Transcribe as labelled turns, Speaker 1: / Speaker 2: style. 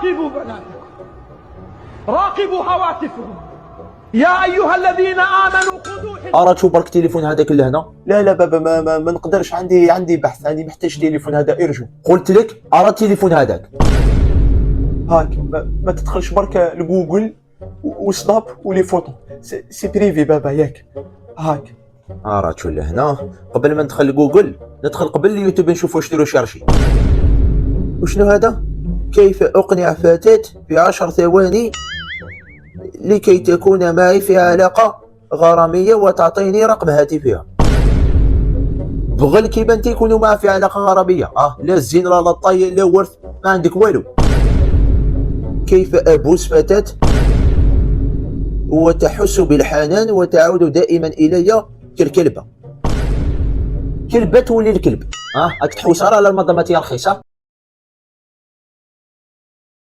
Speaker 1: راقبوا بناتكم، راقبوا هواتفهم. يا أيها الذين آمنوا خذوا
Speaker 2: أرى تشوف برك التليفون هذاك لهنا.
Speaker 3: لا لا بابا ما نقدرش، عندي بحث، عندي محتاج تليفون هذا ارجو.
Speaker 2: قلت لك أرى التليفون هذاك.
Speaker 3: هاك ما تدخلش برك لجوجل وسناب ولي فوتو، سي بريفي بابا ياك. هاك
Speaker 2: أرى تشوف لهنا. قبل ما ندخل لجوجل ندخل قبل اليوتيوب نشوف واش ديرو شارشي. وشنو هذا؟ كيف أقنع فتاة في 10 ثواني لكي تكون معي في علاقة غرامية وتعطيني رقم هاتفها. بغى الكيبان تيكونوا معاه في علاقة غرامية. لا الزين لا الطاي لا ورث، ما عندك والو. كيف أبوس فتاة وتحس بالحنان وتعود دائما إلي كالكلبة. كلبة تولي الكلب. راك تحوس على المنظمات رخيصة.